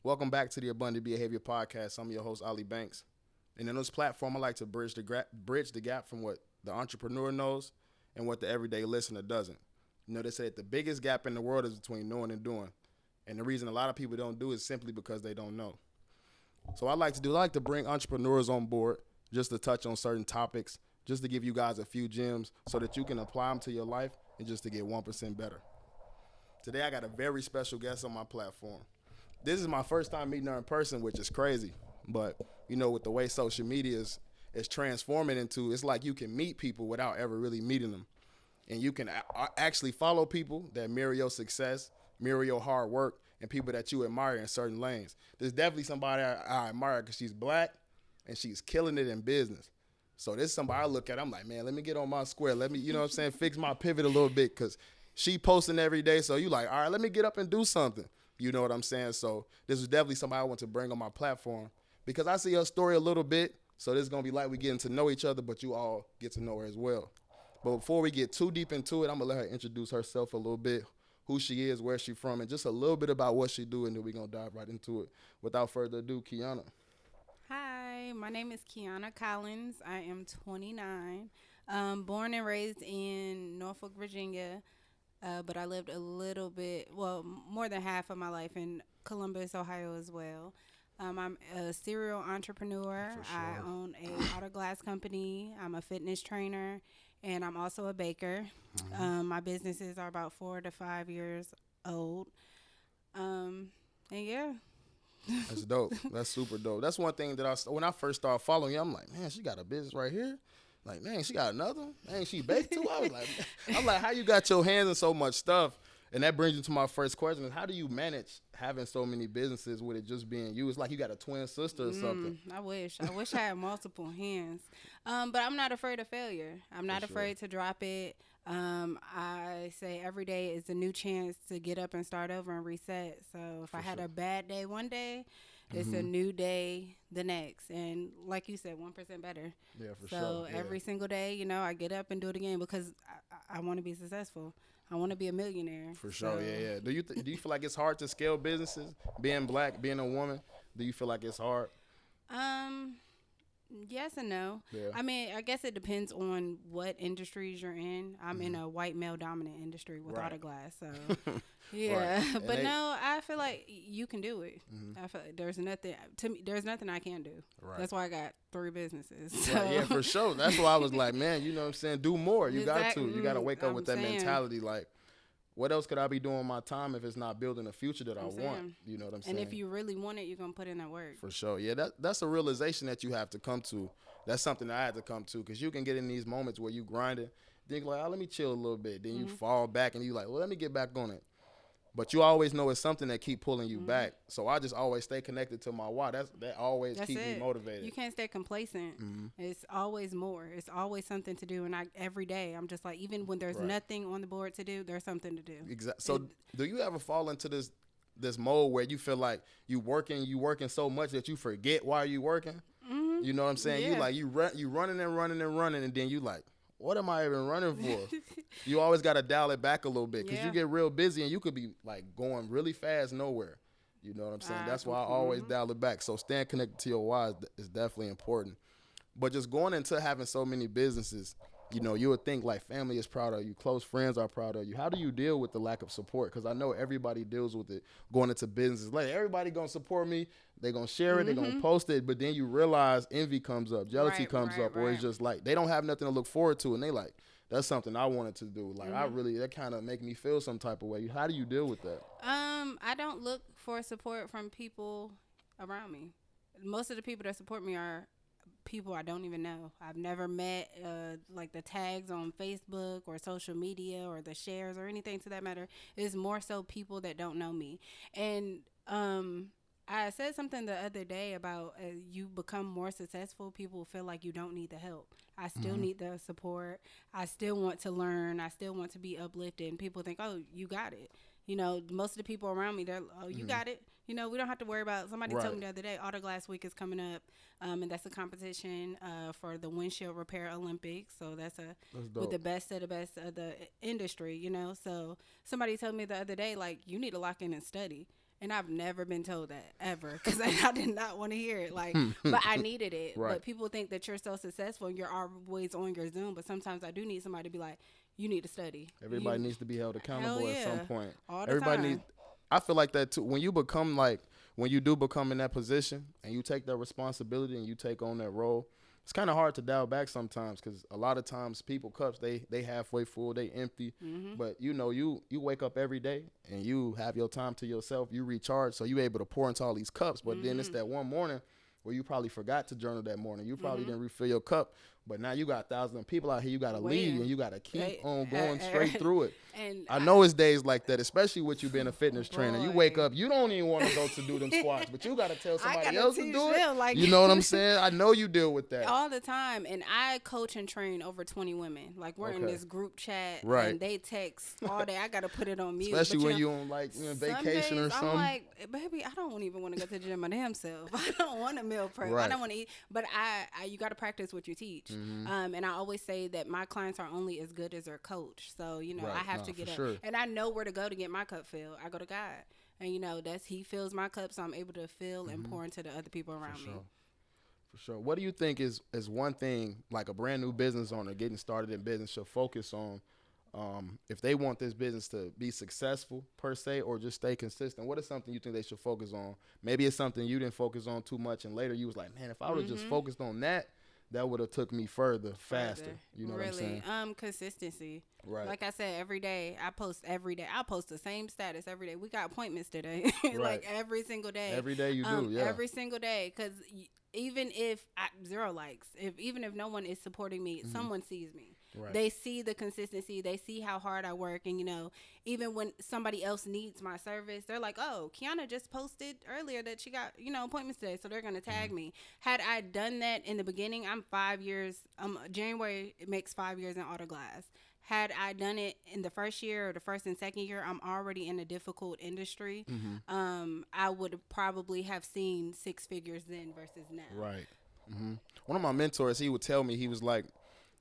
Welcome back to the Abundant Behavior Podcast. I'm your host, Ali Banks. And in this platform, I like to bridge the gap from what the entrepreneur knows and what the everyday listener doesn't. They say that the biggest gap in the world is between knowing and doing. And the reason a lot of people don't do is simply because they don't know. So I like to bring entrepreneurs on board just to touch on certain topics, just to give you guys a few gems so that you can apply them to your life and just to get 1% better. Today, I got a very special guest on my platform. This is my first time meeting her in person, which is crazy. But, with the way social media is transforming into, it's like you can meet people without ever really meeting them. And you can actually follow people that mirror your success, mirror your hard work, and people that you admire in certain lanes. There's definitely somebody I admire because she's black and she's killing it in business. So this is somebody I look at, I'm like, man, let me get on my square. Let me, fix my pivot a little bit because she posting every day. So you like, all right, let me get up and do something. You know what I'm saying? So this is definitely somebody I want to bring on my platform because I see her story a little bit. So this is going to be like we getting to know each other, but you all get to know her as well. But before we get too deep into it, I'm going to let her introduce herself a little bit, who she is, where she's from, and just a little bit about what she do, and then we're going to dive right into it. Without further ado, Keyonna. Hi, my name is Keyonna Collins. I am 29. Born and raised in Norfolk, Virginia, but I lived a little bit, more than half of my life in Columbus, Ohio as well. I'm a serial entrepreneur. For sure. I own a auto glass company. I'm a fitness trainer, and I'm also a baker. My businesses are about 4 to 5 years old. And yeah. That's dope. That's super dope. That's one thing that when I first started following you, I'm like, man, she got a business right here. Like, man, she got another one. Man, she baked too. I was like, I'm like, how you got your hands in so much stuff? And that brings me to my first question: is how do you manage having so many businesses with it just being you? It's like you got a twin sister or something. I wish I had multiple hands. But I'm not afraid of failure. I'm not afraid to drop it. I say every day is a new chance to get up and start over and reset. So if I had a bad day one day, it's a new day the next. And like you said, 1% better. Yeah, for sure. So every single day, I get up and do it again because I want to be successful. I want to be a millionaire. For sure, yeah. Do you feel like it's hard to scale businesses? Being black, being a woman, do you feel like it's hard? Yes and no. Yeah. I mean, I guess it depends on what industries you're in. I'm in a white male dominant industry with auto glass, so yeah. Right. But no, I feel like you can do it. I feel like there's nothing I can't do. Right. That's why I got 3 businesses. So. Right, yeah, for sure. That's why I was like, man, you know what I'm saying? Do more. You got to. Exactly. You got to wake up with that saying. mentality. Like, what else could I be doing my time if it's not building a future that I want? You know what I'm saying? And if you really want it, you're going to put in that work. For sure. Yeah, that's a realization that you have to come to. That's something that I had to come to because you can get in these moments where you grinding, think like, oh, let me chill a little bit. Then you fall back and you like, well, let me get back on it. But you always know it's something that keep pulling you back. So I just always stay connected to my why. That always keep me motivated. You can't stay complacent. It's always more. It's always something to do. And every day, I'm just like, even when there's nothing on the board to do, there's something to do. Exactly. So do you ever fall into this mode where you feel like you working so much that you forget why you working? You know what I'm saying? Yeah. You running and running and running, and then you like, what am I even running for? You always got to dial it back a little bit because you get real busy and you could be like going really fast nowhere. You know what I'm saying? That's why I always dial it back. So staying connected to your why is definitely important. But just going into having so many businesses, you would think like family is proud of you, close friends are proud of you. How do you deal with the lack of support? Because I know everybody deals with it going into business. Like, everybody going to support me. They're going to share it. They're going to post it. But then you realize envy comes up, jealousy comes up, or it's just like they don't have nothing to look forward to. And they like, that's something I wanted to do. Like, that kind of make me feel some type of way. How do you deal with that? I don't look for support from people around me. Most of the people that support me are people I don't even know. I've never met like the tags on Facebook or social media or the shares or anything to that matter. It's more so people that don't know me. And I said something the other day about you become more successful, people feel like you don't need the help. I still need the support. I still want to learn. I still want to be uplifted. And people think, oh, you got it. Most of the people around me, they're, oh, you got it. We don't have to worry about. Somebody told me the other day, Auto Glass Week is coming up, and that's a competition for the windshield repair Olympics. So that's with the best of the industry. So somebody told me the other day, like, you need to lock in and study. And I've never been told that ever because I did not want to hear it. Like, but I needed it. Right. But people think that you're so successful and you're always on your Zoom. But sometimes I do need somebody to be like, you need to study. Everybody needs to be held accountable at some point. All the Everybody time. needs. I feel like that too. When you become like, when you do become in that position and you take that responsibility and you take on that role, it's kind of hard to dial back sometimes because a lot of times people cups they halfway full, they empty. But you know you wake up every day and you have your time to yourself, you recharge, so you able to pour into all these cups. But then it's that one morning where you probably forgot to journal that morning. You probably didn't refill your cup, but now you got thousands of people out here. You got to lead and you got to keep on going straight through it. And I know it's days like that, especially with you being a fitness trainer. You wake up, you don't even want to go to do them squats, but you got to tell somebody else to do it. Like, you know what I'm saying? I know you deal with that. All the time. And I coach and train over 20 women. Like, we're in this group chat, right, and they text all day. I got to put it on mute. Especially when you're on, like, vacation or something. I'm like, baby, I don't even want to go to the gym my damn self. I don't want to meal prep. Right. I don't want to eat. But you got to practice what you teach. And I always say that my clients are only as good as their coach. So, you know, right. I have to get up. Sure. And I know where to go to get my cup filled. I go to God. And, you know, he fills my cup, so I'm able to fill and pour into the other people around me. For sure. What do you think is one thing, like a brand new business owner getting started in business should focus on if they want this business to be successful, per se, or just stay consistent? What is something you think they should focus on? Maybe it's something you didn't focus on too much, and later you was like, man, if I would have just focused on that, that would have took me further, faster. You know what I'm saying? Consistency. Right. Like I said, every day I post every day. I post the same status every day. We got appointments today, like every single day. Every day you do, yeah. Every single day, because even if zero likes, even if no one is supporting me, someone sees me. Right. They see the consistency. They see how hard I work. And, you know, even when somebody else needs my service, they're like, oh, Keyonna just posted earlier that she got, you know, appointments today. So they're going to tag me. Had I done that in the beginning, I'm 5 years. January, it makes 5 years in auto glass. Had I done it in the first year or the first and second year, I'm already in a difficult industry. I would probably have seen six figures then versus now. Right. One of my mentors, he would tell me, he was like,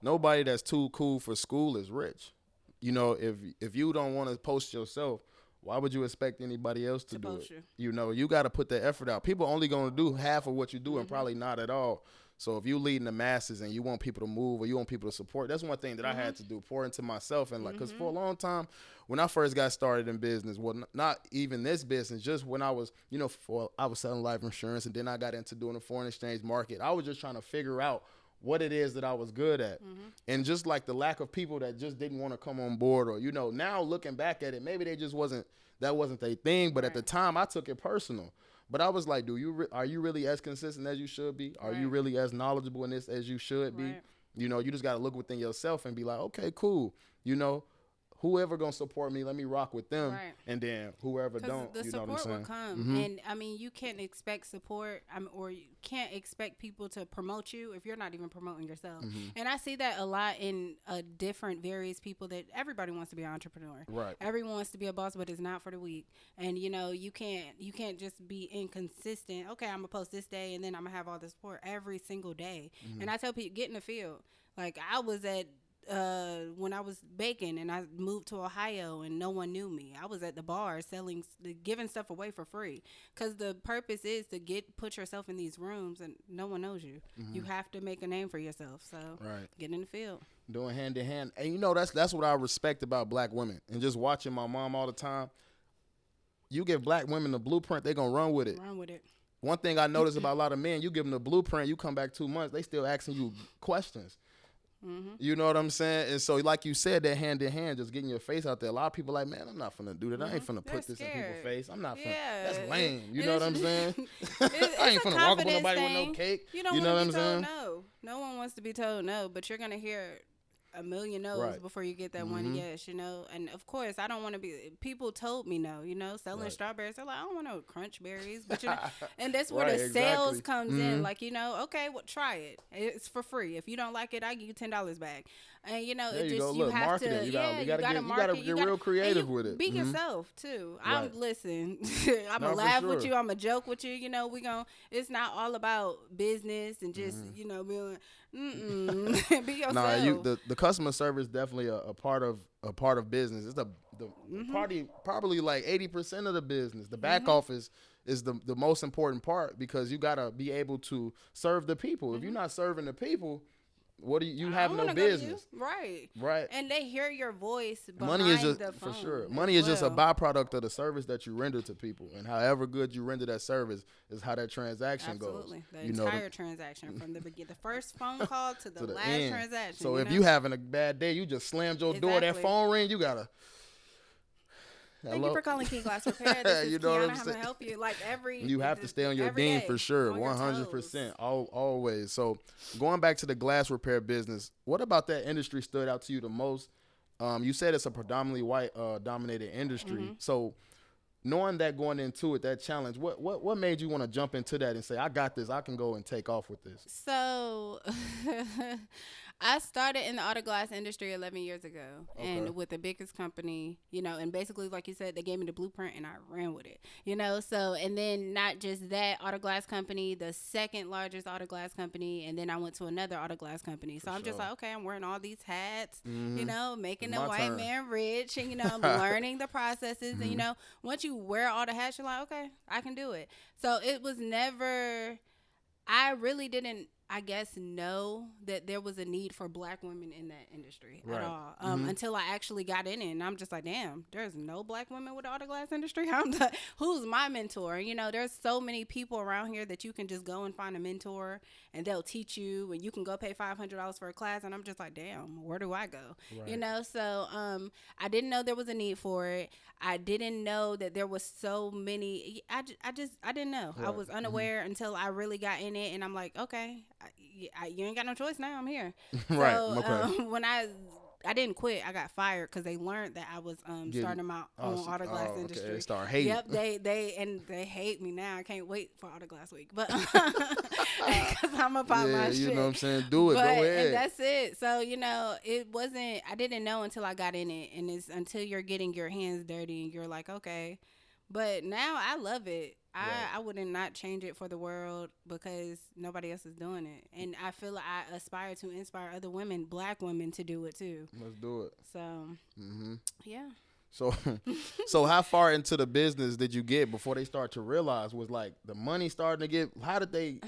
nobody that's too cool for school is rich. You know, if you don't want to post yourself, why would you expect anybody else to do it? You know, you got to put the effort out. People only going to do half of what you do and probably not at all. So if you leading the masses and you want people to move or you want people to support, that's one thing that I had to do, pour into myself. And like, because for a long time, when I first got started in business, well, not even this business, just when I was, you know, I was selling life insurance and then I got into doing the foreign exchange market. I was just trying to figure out what it is that I was good at. And just like the lack of people that just didn't want to come on board, or, you know, now looking back at it, maybe they just wasn't their thing. But at the time I took it personal. But I was like, are you really as consistent as you should be? Are you really as knowledgeable in this as you should be? You know, you just got to look within yourself and be like, okay, cool. You know, whoever going to support me, let me rock with them. And then whoever don't, you know what I'm saying? The support will come. And, I mean, you can't expect support or you can't expect people to promote you if you're not even promoting yourself. And I see that a lot in different various people that everybody wants to be an entrepreneur. Right. Everyone wants to be a boss, but it's not for the weak. And, you know, you can't just be inconsistent. Okay, I'm going to post this day and then I'm going to have all the support every single day. And I tell people, get in the field. Like, I was at when I was baking and I moved to Ohio and no one knew me. I was at the bar giving stuff away for free because the purpose is to put yourself in these rooms and no one knows you. You have to make a name for yourself. So get in the field. Doing hand in hand. And, you know, that's what I respect about black women. And just watching my mom all the time, you give black women the blueprint, they're going to run with it. One thing I notice about a lot of men, you give them the blueprint, you come back 2 months, they still asking you questions. You know what I'm saying? And so, like you said, that hand in hand, just getting your face out there. A lot of people like, man, I'm not finna do that. I ain't finna put this in people's face. I'm not finna. That's lame. You know what I'm saying? I ain't finna walk up on nobody with no cake. You know what I'm saying? No one wants to be told no, but you're gonna hear a million no's before you get that one yes, you know. And of course, I don't want to be. People told me no, you know, selling strawberries. They're like, I don't want no crunch berries, but you know, and that's where the sales comes in. Like, you know, okay, well, try it. It's for free. If you don't like it, I give you $10 back. And you know, you have to. You gotta get real creative with it. Be yourself too. I'm listen. I'm gonna laugh with you. I'm gonna joke with you. You know, it's not all about business and just you know being. Be yourself. Nah, the customer service is definitely a part of business. It's probably like 80% of the business. The back office is the most important part, because you gotta be able to serve the people. If you're not serving the people, what do you have no business? Right. And they hear your voice behind money is just the phone. for sure. Money is just a byproduct of the service that you render to people, and however good you render that service is how that transaction goes. The entire transaction, from the first phone call to the last end. transaction. So if you having a bad day, you just slammed your door, that phone ring, you gotta. Thank you for calling Key Glass Repair. This is Keyonna. How may I help you? You have to stay on your game for sure, 100%, always. So going back to the glass repair business, what about that industry stood out to you the most? You said it's a predominantly white dominated industry. So knowing that going into it, that challenge, what made you want to jump into that and say, I got this, I can go and take off with this? So I started in the auto glass industry 11 years ago, and with the biggest company, and basically, like you said, they gave me the blueprint and I ran with it, so, and then not just that auto glass company, the second largest auto glass company, and then I went to another auto glass company. So I'm just like, okay, I'm wearing all these hats, making the white man rich, and, I'm learning the processes, and, once you wear all the hats, you're like, okay, I can do it. So it was never, I really didn't, I guess, know that there was a need for black women in that industry at all until I actually got in it. And I'm just like, damn, there's no black women with the auto glass industry. I'm like, who's my mentor? There's so many people around here that you can just go and find a mentor and they'll teach you, and you can go pay $500 for a class. And I'm just like, damn, where do I go? So I didn't know there was a need for it. I didn't know that there was so many. I didn't know. I was unaware until I really got in it. And I'm like, okay, you ain't got no choice now. I'm here. So when I didn't quit, I got fired because they learned that I was starting my own auto glass industry. They start hating. Yep, they hate me now. I can't wait for Auto Glass Week, but because I'm about my shit. You know what I'm saying? Do it. Go ahead. And that's it. So it wasn't. I didn't know until I got in it, and it's until you're getting your hands dirty and you're like, okay. But now I love it. I wouldn't not change it for the world because nobody else is doing it. And I feel like I aspire to inspire other women, black women, to do it too. Let's do it. So, yeah. So how far into the business did you get before they start to realize, was like the money starting to get, how did they,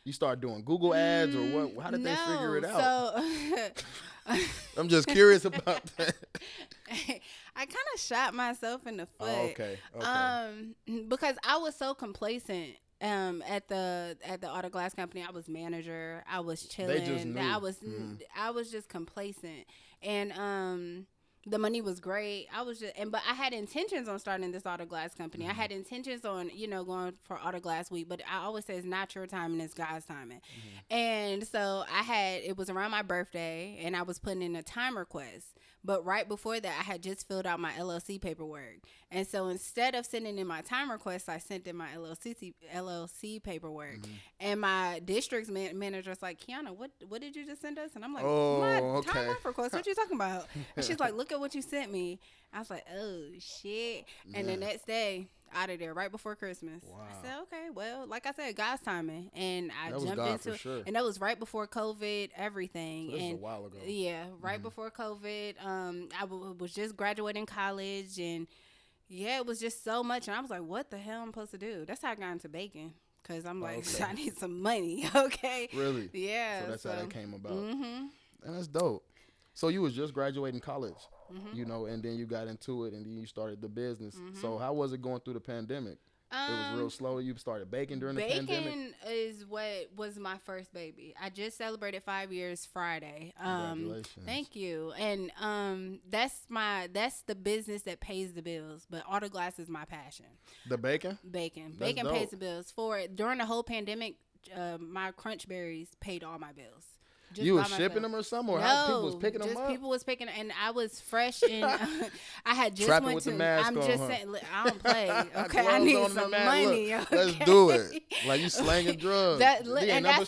you start doing Google ads or what? How did they figure it out? So I'm just curious about that. I kind of shot myself in the foot. Oh, okay. Because I was so complacent at the auto glass company. I was manager. I was chilling. They just knew. I was just complacent, and the money was great. But I had intentions on starting this auto glass company. I had intentions on, going for Auto Glass Week, but I always say it's not your timing, it's God's timing. And so it was around my birthday, and I was putting in a time request. But right before that, I had just filled out my LLC paperwork. And so instead of sending in my time request, I sent in my LLC paperwork. And my district's manager was like, Keyonna, what did you just send us? And I'm like, time request, what you talking about? And she's like, look at what you sent me. I was like, oh, shit. And the next day, out of there right before Christmas. Wow. I said, okay, well, like I said, God's timing. And I jumped into it. Sure. And that was right before COVID, everything. So this was a while ago. Yeah, right before COVID. I was just graduating college, and it was just so much. And I was like, what the hell am I supposed to do? That's how I got into baking. Because I'm like, I need some money, okay? Really? Yeah. So that's how that came about. And that's dope. So you was just graduating college, and then you got into it, and then you started the business. So how was it going through the pandemic? It was real slow. You started baking during the pandemic? Baking is what was my first baby. I just celebrated 5 years Friday. Congratulations. Thank you. And that's the business that pays the bills. But auto glass is my passion. The baking? Baking pays the bills. During the whole pandemic, my crunch berries paid all my bills. Just you were shipping them or something? Or how people was picking them up? People was picking, and I was fresh in. I had just Trapping went with to. the mask I'm on, just saying, I don't play. Okay, I need some money. Look, let's do it. Like you slanging drugs. And I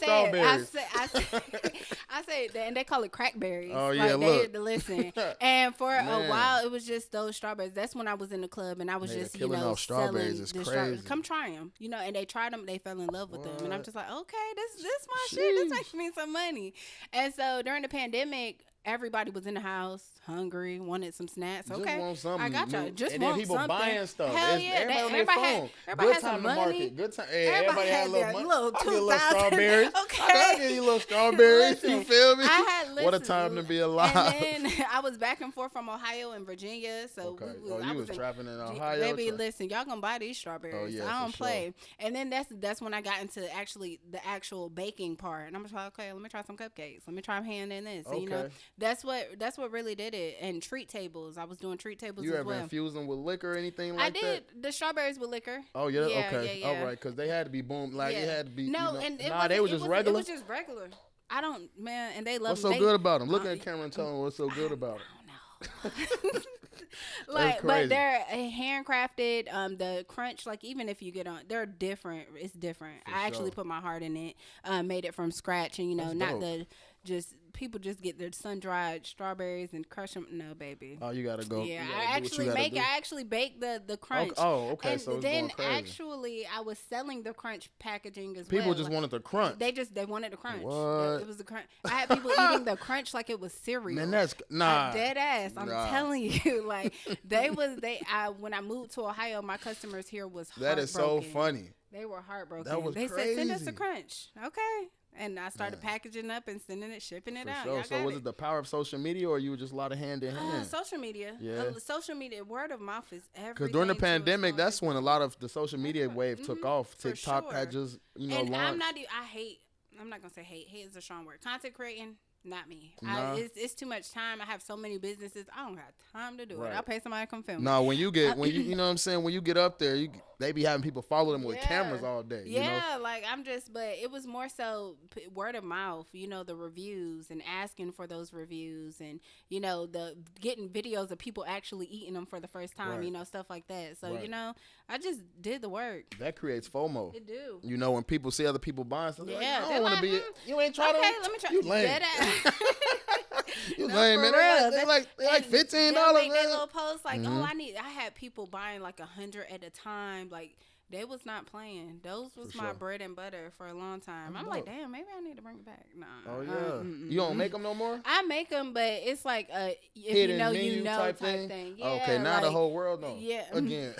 said, and they call it crackberries. Oh yeah, like, listen. And for a while, it was just those strawberries. That's when I was in the club, and I was just strawberries is crazy. Come try them, and they tried them. They fell in love with them, and I'm just like, okay, this my shit. This makes me some money. And so during the pandemic, everybody was in the house, hungry, wanted some snacks. Just Okay, want something. I got y'all. Just and want then people something. buying stuff. Hell yeah, everybody on their phone. Everybody Good had time some to money. market. Good time. Hey, everybody had a little their money. little I get a little 2,000. strawberries. Okay, I give you a little strawberries. Listen, You feel me? I had What a time to be alive. And then I was back and forth from Ohio and Virginia. So Okay. I You was trapping in Ohio. Baby, listen, y'all gonna buy these strawberries. Oh, yeah, I don't for play. sure. And then that's when I got into the actual baking part. And I'm just like, okay, let me try some cupcakes. Let me try handing this. Okay. And, you know, that's what really did it. And treat tables. I was doing treat tables You as ever well. infuse them with liquor or anything like that? I did the strawberries with liquor. Oh yeah, Yeah, okay, yeah, all yeah. right, because they had to be boom, like it had to be. No, you know, and they were just regular. It was just regular. I don't, man, and they love. What's so good about them? Look at the camera and tell them what's so good about them. I don't know. Like, but they're handcrafted. The crunch, like even if you get on, they're different. It's different. I actually put my heart in it. Made it from scratch, and you know, That's not dope. the just people just get their sun dried strawberries and crush them. No, baby. Oh, you gotta go. Yeah, you I gotta do what you gotta do. I actually baked the crunch. Okay, And so it's then going crazy. actually I was selling the crunch packaging as People well. just Like, wanted the crunch. they wanted the crunch. What? It was the crunch. I had people eating the crunch like it was cereal. Man, that's nah. Dead ass. I'm Nah. telling you, like when I moved to Ohio, my customers here was That is so heartbroken. funny. They were heartbroken. That was they said, "Send us crazy. a crunch." Okay. And I started packaging up and sending it, shipping it For out. sure. Y'all So got was it the power of social media, or you were just a lot of hand in hand? social media. Yeah. Social media. Word of mouth is everything. Because during the to a pandemic, small that's when a lot of the social media wave took off. For TikTok sure. had just And launched. I'm not gonna say hate. Hate is a strong word. Content creating, not me. Nah. It's too much time. I have so many businesses. I don't have time to do Right. it. I'll pay somebody to come film. No, when you get you know what I'm saying, when you get up there, they be having people follow them with Yeah. cameras all day. You know? Yeah, like but it was more so word of mouth, you know, the reviews and asking for those reviews and, you know, the getting videos of people actually eating them for the first time, Right. you know, stuff like that. So, Right. you know, I just did the work. That creates FOMO. It do. You know, when people see other people buying stuff, they're Yeah, like, I they're don't want to like, be. You ain't trying Okay, to. let me try. You lame. Dead ass. You No, lame, for man. real. They like And $15. they'll make their man. little posts like, Mhm. I had people buying like 100 at a time. Like, they was not playing. Those was For my sure. bread and butter for a long time. That's I'm like, dope. damn, maybe I need to bring it back. Nah. Oh yeah. You don't make them no more. I make them, but it's like if Hidden you know, menu you know type thing. thing? Yeah, Okay, now the like, whole world knows. Yeah. Again.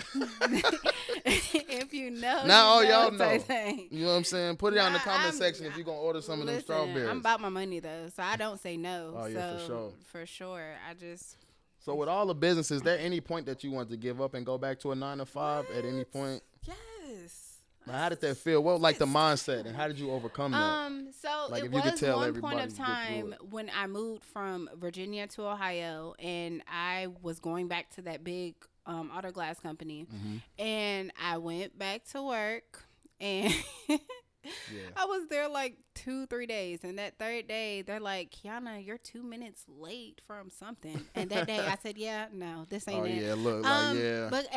If you know, Now all you know y'all know. type thing. You know what I'm saying? Put it down in the Nah, comment I'm- section if you're gonna order some of them Listen, strawberries. I'm about my money though, so I don't say no. Oh, yeah, for So, sure. For sure. I just So with all the businesses, is there any point that you want to give up and go back to a 9 to 5 at any point? yes. Now, how did that feel? What like the mindset and how did you overcome that? So Like, it if you could was tell one everybody point of to get through time it. when I moved from Virginia to Ohio, and I was going back to that big auto glass company, Mm-hmm. and I went back to work, and Yeah. I was there like 2-3 days, and that third day they're like, Keyonna, you're 2 minutes late from something. And that day I said, yeah, no, this ain't Oh it. yeah, look, like yeah. But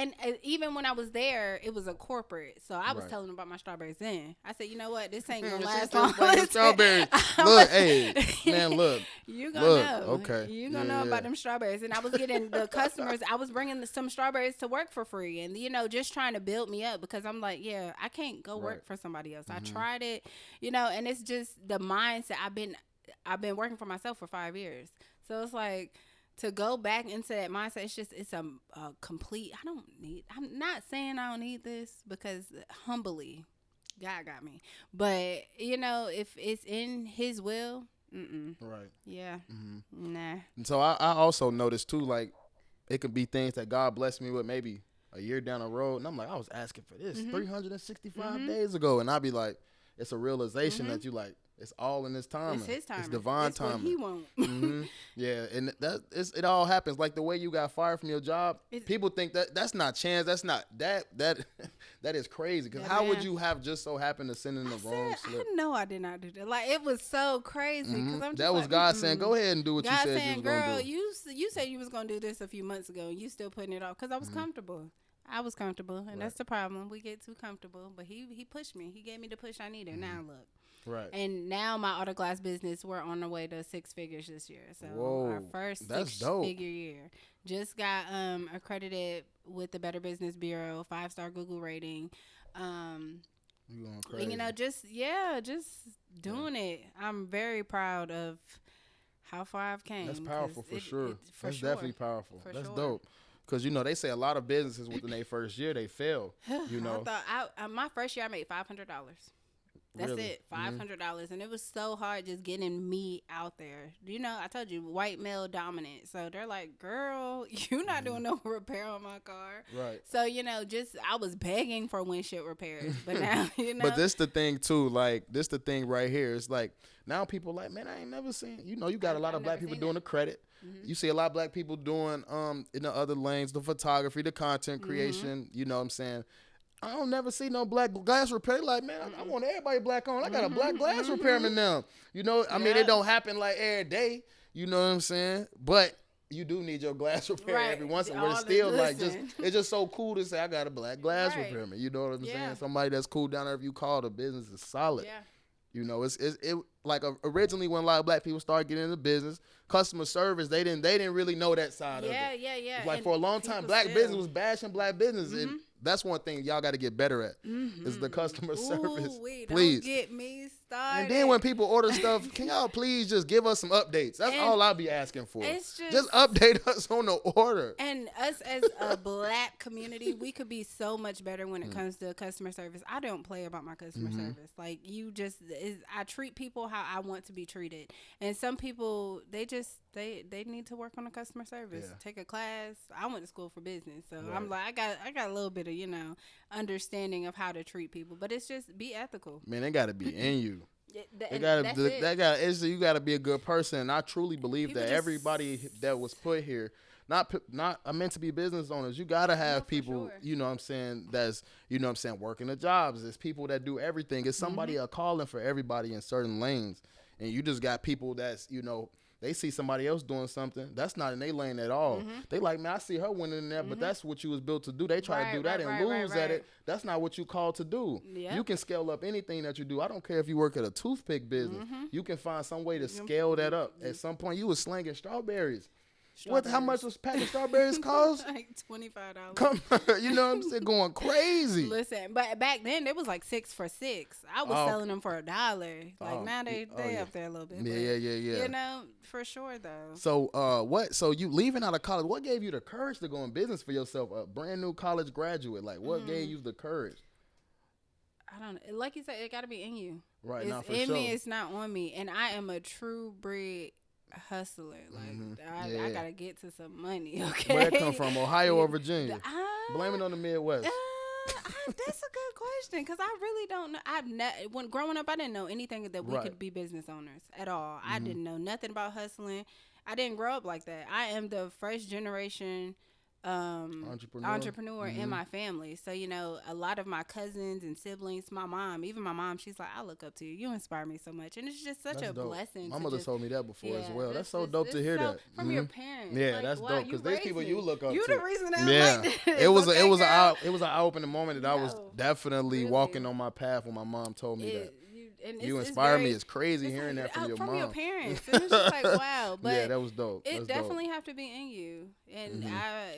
even when I was there, it was a corporate, so I was Right. telling them about my strawberries. Then I said, you know what, this ain't gonna She last still long. buying the strawberries. Look, hey, man, look. You gonna Look, know. okay. You gonna Yeah, know yeah. about them strawberries. And I was getting the customers. I was bringing some strawberries to work for free, and you know, just trying to build me up because I'm like, yeah, I can't go Right. work for somebody else. I tried it, you know, and it's just the mindset. I've been working for myself for 5 years, so it's like to go back into that mindset. It's a complete. I'm not saying I don't need this because humbly, God got me. But you know, if it's in His will. Right. Yeah. Mm-hmm. Nah. And so I also noticed too, like it could be things that God blessed me with maybe a year down the road, and I'm like, I was asking for this 365 days ago, and I'd be like, it's a realization that you like, it's all in His timing. It's His timing. It's divine It's timing. what He want. Mm-hmm. Yeah, and it all happens like the way you got fired from your job. People think that's not chance. That's not that is crazy. Because how would you have just so happened to send in the wrong slip? I know I did not do that. Like it was so crazy. Cause I'm just That was like, God saying, "Go ahead and do what God you said saying, you was girl, gonna do." you said you was gonna do this a few months ago, and you still putting it off because I was comfortable. I was comfortable, and that's the problem. We get too comfortable. But he pushed me. He gave me the push I needed. Now look. Right. And now my auto glass business, we're on the way to 6 figures this year. So Whoa, our first that's dope. 6-figure year. Just got accredited with the Better Business Bureau, 5-star Google rating. You going crazy. And, you know, just doing it. I'm very proud of how far I've came. That's powerful for sure. That's sure. definitely powerful. For That's sure. dope. Because, they say a lot of businesses within their first year, they fail, I thought my first year I made $500. That's Really? it, $500, and it was so hard just getting me out there. I told you, white male dominant. So they're like, "Girl, you're not doing no repair on my car." Right. So I was begging for windshield repairs, but now But this the thing too, like this the thing right here. It's like now people like, man, I ain't never seen. You got a lot of black people doing the credit. Mm-hmm. You see a lot of black people doing in the other lanes, the photography, the content creation. You know what I'm saying? I don't never see no black glass repair. Like, man, I want everybody black on. I got a black glass repairman now. I mean, it don't happen like every day. You know what I'm saying? But you do need your glass repair every once in a while. It's still like it's just so cool to say I got a black glass repairman. You know what I'm saying? Somebody that's cool down there. If you call, the business is solid. Yeah. It like originally when a lot of black people started getting into business, customer service, they didn't really know that side of it. Yeah. Like for a long time, black business was bashing black business, and that's one thing y'all got to get better at is the customer service. Please don't get me started. And then when people order stuff, can y'all please just give us some updates? That's all I'll be asking for. Just update us on the order. And us as a black community, we could be so much better when it comes to customer service. I don't play about my customer service. Like I treat people how I want to be treated. And some people, they need to work on the customer service. Yeah. Take a class. I went to school for business, so I'm like, I got a little bit of understanding of how to treat people, but it's just be ethical. Man, they got to be in you. You got to be a good person, and I truly believe people that everybody that was put here, not meant to be business owners. You got to have people, you know what I'm saying, that's, working the jobs. There's people that do everything. It's somebody a calling for everybody in certain lanes, and you just got people that's, they see somebody else doing something that's not in their lane at all. They like, man, I see her winning in there, but that's what you was built to do. They try to do that and lose at it. That's not what you called to do. Yep. You can scale up anything that you do. I don't care if you work at a toothpick business. You can find some way to scale that up. At some point, you was slinging strawberries. How much was a pack of strawberries cost? Like $25. Come, you know what I'm saying? Going crazy. Listen, but back then it was like 6 for $6. I was selling them for $1. Like now they up there a little bit. Yeah. For sure though. So So you leaving out of college? What gave you the courage to go in business for yourself? A brand new college graduate. Like what gave you the courage? I don't know. Like you said, it got to be in you. Right. It's in me. It's not on me. And I am a true breed hustler. Like I gotta get to some money. Okay, where it come from? Ohio or Virginia? Blame it on the Midwest. That's a good question because I really don't know. When growing up, I didn't know anything that we could be business owners at all. I didn't know nothing about hustling. I didn't grow up like that. I am the first generation entrepreneur in my family. So, a lot of my cousins and siblings, my mom, she's like, I look up to you. You inspire me so much. And it's just such a blessing. My mother told me that before as well. That's so dope to hear that. From your parents. Yeah, that's dope because there's people you look up to. You the reason that I'm like this. It was an eye-opening moment that I was definitely walking on my path when my mom told me that. You inspire me. It's crazy hearing that from your mom. From your parents. And it's just like, wow. But yeah, that was dope. It definitely have to be in you. And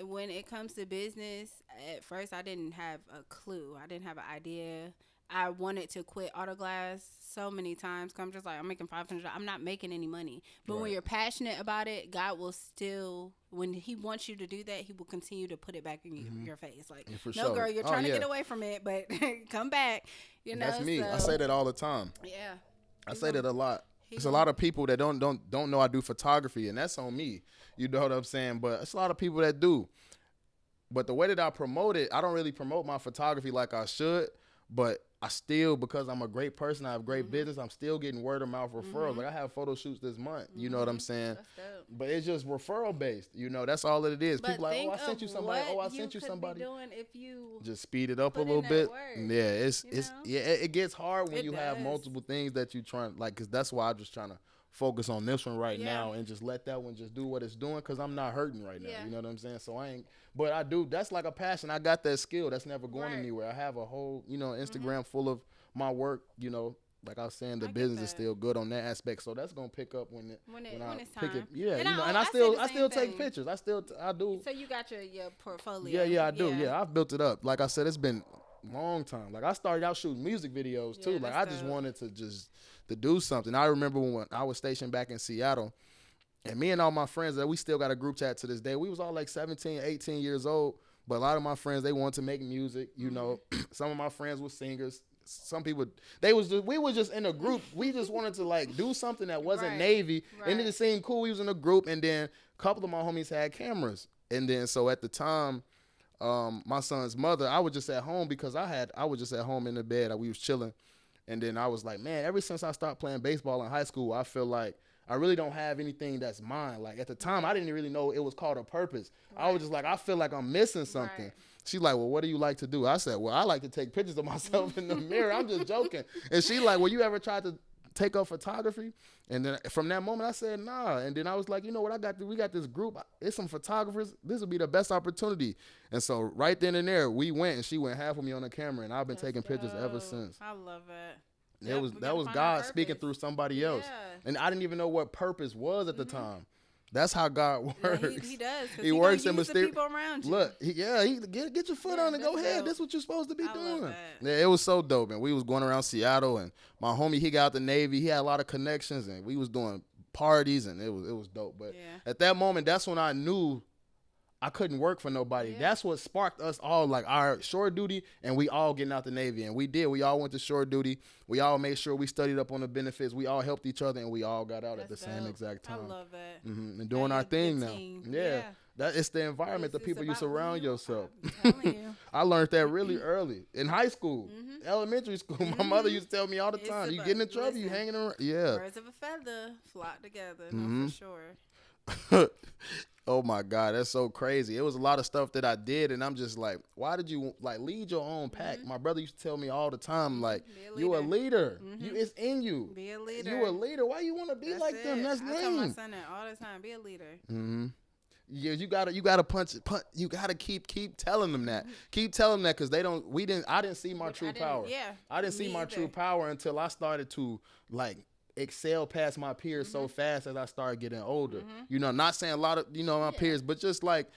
when it comes to business, at first I didn't have a clue. I didn't have an idea. I wanted to quit Autoglass so many times. Cause I'm just like, I'm making $500. I'm not making any money. But when you're passionate about it, God will still, when He wants you to do that, He will continue to put it back in your face. Like, no, girl, you're trying to get away from it, but come back. That's me. I say that all the time. Yeah, I say that a lot. There's a lot of people that don't know I do photography, and that's on me. You know what I'm saying? But it's a lot of people that do. But the way that I promote it, I don't really promote my photography like I should. But I still, because I'm a great person, I have great business, I'm still getting word of mouth referrals. Like I have photo shoots this month. You know what I'm saying? But it's just referral based. That's all it is. But people like, oh, I sent you somebody. Oh, I sent you somebody. Doing if you just speed it up a little bit. Yeah, it gets hard when you have multiple things that you trying, like, because that's why I'm just trying to focus on this one right now and just let that one just do what it's doing because I'm not hurting right now. You know what I'm saying? So I ain't. But I do. That's like a passion. I got that skill. That's never going anywhere. I have a whole, Instagram full of my work. Like I was saying, the business is still good on that aspect. So that's gonna pick up when it's time. Pick it. Yeah, and I still take pictures. I do. So you got your portfolio. Yeah, I do. Yeah, I've built it up. Like I said, it's been a long time. Like I started out shooting music videos too. Like I just wanted to do something. I remember when I was stationed back in Seattle. And me and all my friends that we still got a group chat to this day. We was all like 17, 18 years old. But a lot of my friends, they wanted to make music. You know, some of my friends were singers. Some people, we was just in a group. We just wanted to like do something that wasn't Navy. And it just seemed cool. We was in a group. And then a couple of my homies had cameras. And then so at the time, my son's mother, I was just at home because I was just at home in the bed. We was chilling. And then I was like, man, ever since I stopped playing baseball in high school, I feel like I really don't have anything that's mine. Like at the time, I didn't really know it was called a purpose. I was just like, I feel like I'm missing something. She's like, well, what do you like to do? I said, well, I like to take pictures of myself in the mirror. I'm just joking. And she like, well, you ever tried to take up photography? And then from that moment, I said, nah. And then I was like, you know what? We got this group. It's some photographers. This will be the best opportunity. And so right then and there, we went, and she went half of me on the camera, and I've been taking pictures ever since. I love it. That was God speaking through somebody else. And I didn't even know what purpose was at the time. That's how God works. Yeah, he does. He works in mysterious people around you. Look, get your foot on and go ahead. That's what you're supposed to be doing. Love that. Yeah, it was so dope. And we was going around Seattle, and my homie, he got out the Navy. He had a lot of connections, and we was doing parties, and it was dope. But at that moment, that's when I knew I couldn't work for nobody. Yeah. That's what sparked us all, like our shore duty, and we all getting out the Navy. And we did. We all went to shore duty. We all made sure we studied up on the benefits. We all helped each other, and we all got out at the same exact time. I love it. And doing our thing now. Yeah. It's the environment, the people you surround yourself. I'm telling you. I learned that really early. In high school, elementary school. My mother used to tell me all the time, you get in trouble, you hanging around. Yeah. Birds of a feather flock together, no, for sure. Oh my God, that's so crazy. It was a lot of stuff that I did, and I'm just like, why did you like lead your own pack? My brother used to tell me all the time, like, you a leader. It's in you. Be a leader. You a leader. Why you want to be like them? That's lame. I tell my son that all the time. Be a leader. Yeah, you gotta punch. You gotta keep telling them that. Keep telling them that because I didn't see my true power. Yeah, I didn't see my true power until I started to like excel past my peers so fast as I started getting older. You know, not saying a lot of my peers, but just like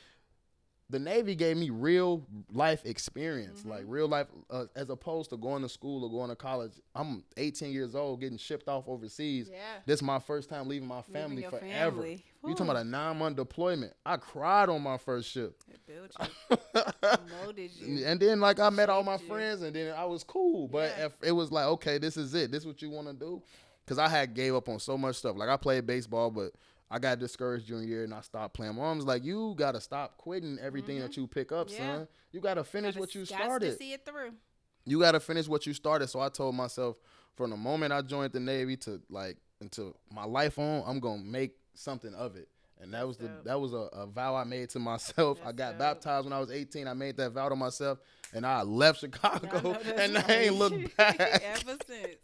the Navy gave me real life experience, like real life, as opposed to going to school or going to college. I'm 18 years old, getting shipped off overseas. Yeah. This is my first time leaving my family forever. Family. You talking about a 9-month deployment? I cried on my first ship. It built you, molded you, and then like I met all my friends, and then I was cool. But if it was like, okay, this is it. This is what you want to do. Because I had gave up on so much stuff. Like I played baseball, but I got discouraged junior year and I stopped playing. My mom's like, you got to stop quitting everything that you pick up, son. You got to finish what you started. To see it through. You got to finish what you started. So I told myself from the moment I joined the Navy to like until my life on, I'm going to make something of it. And that was a vow I made to myself. I got baptized when I was 18. I made that vow to myself, and I left Chicago, and I ain't looked back. Ever since.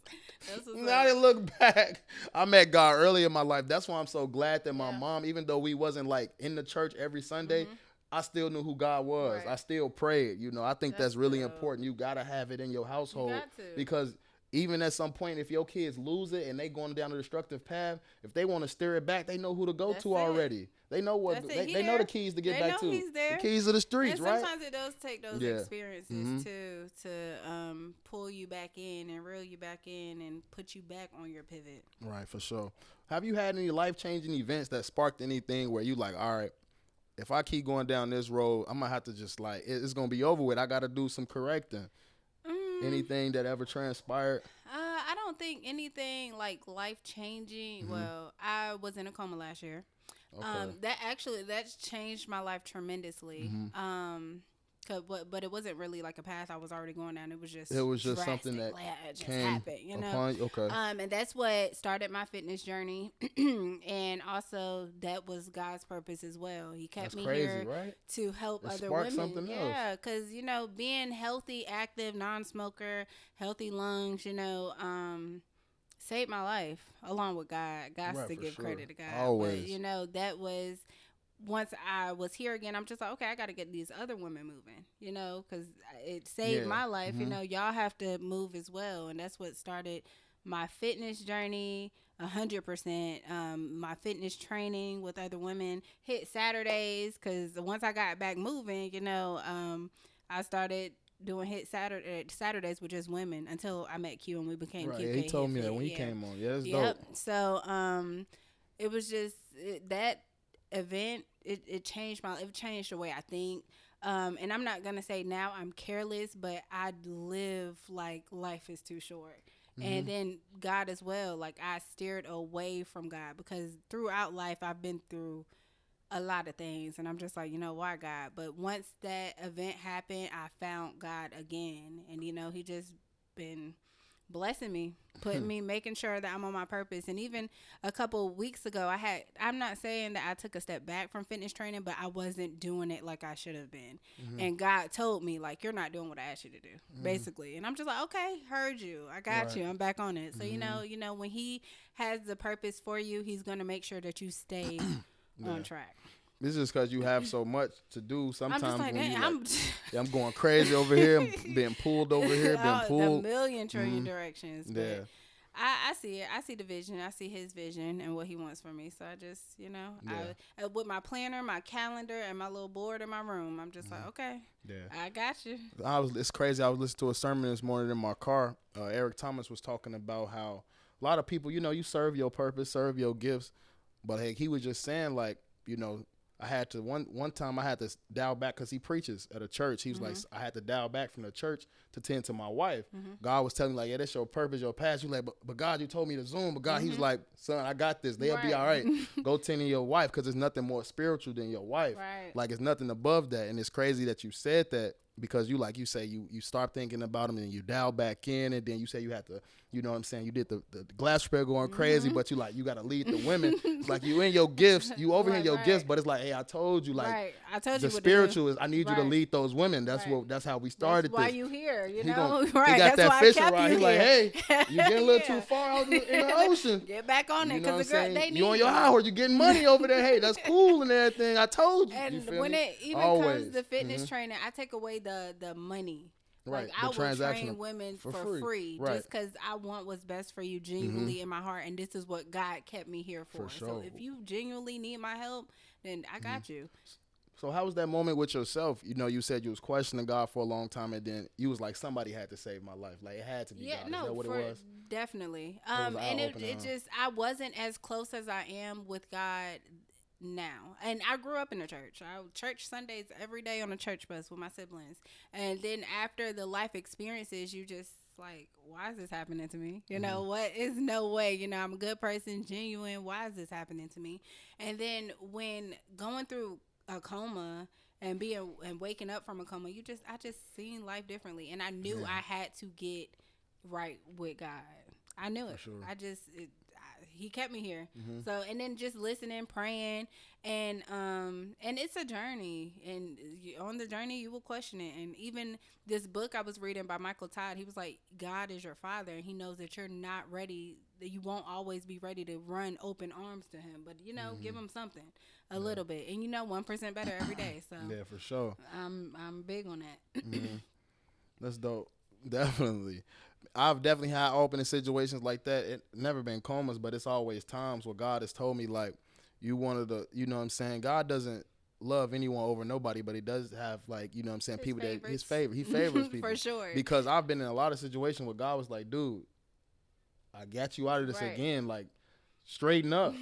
I didn't look back. I met God early in my life. That's why I'm so glad that my mom, even though we wasn't like in the church every Sunday, I still knew who God was. Right. I still prayed. You know, I think that's really important. You got to have it in your household because even at some point, if your kids lose it and they going down a destructive path, if they want to steer it back, they know who to go to already. They know what they know the keys to get back to. The keys of the streets, and right? Sometimes it does take those experiences to pull you back in and reel you back in and put you back on your pivot. Right, for sure. Have you had any life-changing events that sparked anything where you like, all right, if I keep going down this road, I'm gonna have to just like it's gonna be over with. I got to do some correcting. Anything that ever transpired? I don't think anything like life-changing. Well, I was in a coma last year. Okay. That's changed my life tremendously. But it wasn't really like a path I was already going down. It was just something that just happened, you know. Okay. And that's what started my fitness journey, and also that was God's purpose as well. He kept me here to help other women. Something else. Yeah, because being healthy, active, non-smoker, healthy lungs, saved my life along with God. God's to give credit to God. Always. But, that was. Once I was here again, I'm just like, okay, I got to get these other women moving, because it saved my life. Y'all have to move as well. And that's what started my fitness journey 100%. My fitness training with other women hit Saturdays because once I got back moving, I started doing hit Saturdays with just women until I met Q and we became QK. He told me that when he came on. Yeah, that's dope. So, it was just that event. It changed the way I think. And I'm not gonna say now I'm careless, but I live like life is too short. And then God as well. Like I steered away from God because throughout life I've been through a lot of things, and I'm just like, why God? But once that event happened, I found God again, and he just been blessing me, putting me, making sure that I'm on my purpose. And even a couple weeks ago, I'm not saying that I took a step back from fitness training, but I wasn't doing it like I should have been. And God told me, like, you're not doing what I asked you to do, basically. And I'm just like, okay, heard you. I got you. I'm back on it. So, when he has the purpose for you, he's going to make sure that you stay on track. This is just because you have so much to do. Sometimes I'm just like, when I'm going crazy over here. I'm being pulled over here, being pulled. A million trillion directions. But I see it. I see the vision. I see his vision and what he wants for me. So I just, I with my planner, my calendar, and my little board in my room, I'm just like, okay, I got you. It's crazy. I was listening to a sermon this morning in my car. Eric Thomas was talking about how a lot of people, you serve your purpose, serve your gifts. But hey, he was just saying, like, I had to one time I had to dial back because he preaches at a church. He was like, I had to dial back from the church to tend to my wife. God was telling me, like, yeah, that's your purpose, your past. You like, but God, you told me to Zoom. But God, he was like, son, I got this. They'll be all right. Go tend to your wife because there's nothing more spiritual than your wife. Right. Like, it's nothing above that. And it's crazy that you said that because you say you start thinking about them and you dial back in, and then you say you had to, you did the glass spread going crazy, but you got to lead the women. It's like you in your gifts, you over here in your gifts, but it's like, hey, I told you, like, I told the you what spiritual is, I need you to lead those women. That's how we started. That's why this. you here, He right? He got That's that why fish I kept around. you He's like, here. hey, you getting a little too far out in the ocean. Get back on it, because they need you on your you. high horse. You getting money over there. Hey, that's cool and everything. I told you. And you feel when me? it even Always. comes to fitness training, I take away the money. Right. Like, I will train women for free right. just because I want what's best for you genuinely in my heart, and this is what God kept me here for. Sure. So if you genuinely need my help, then I got you. So how was that moment with yourself? You said you was questioning God for a long time, and then you was like, somebody had to save my life. Like, it had to be God. Is that what it was? Definitely. And it just, I wasn't as close as I am with God now. And I grew up in the church. Church Sundays every day on a church bus with my siblings. And then after the life experiences, you just like, why is this happening to me? What is no way, I'm a good person, genuine. Why is this happening to me? And then when going through a coma and waking up from a coma, I just seen life differently. And I knew I had to get right with God. I knew it. For sure. He kept me here. So, and then just listening, praying, and it's a journey, and on the journey you will question it. And even this book I was reading by Michael Todd, he was like, God is your father, and he knows that you're not ready, that you won't always be ready to run open arms to him, but give him something, a little bit, and 1% better every day. So yeah, for sure. I'm big on that. That's dope. Definitely. I've definitely had opening situations like that. It never been comas, but it's always times where God has told me, like, you wanted to, God doesn't love anyone over nobody, but he does have, like, people favorites. that his favorite. He favors people. For sure. Because I've been in a lot of situations where God was like, dude, I got you out of this again. Like, straighten up.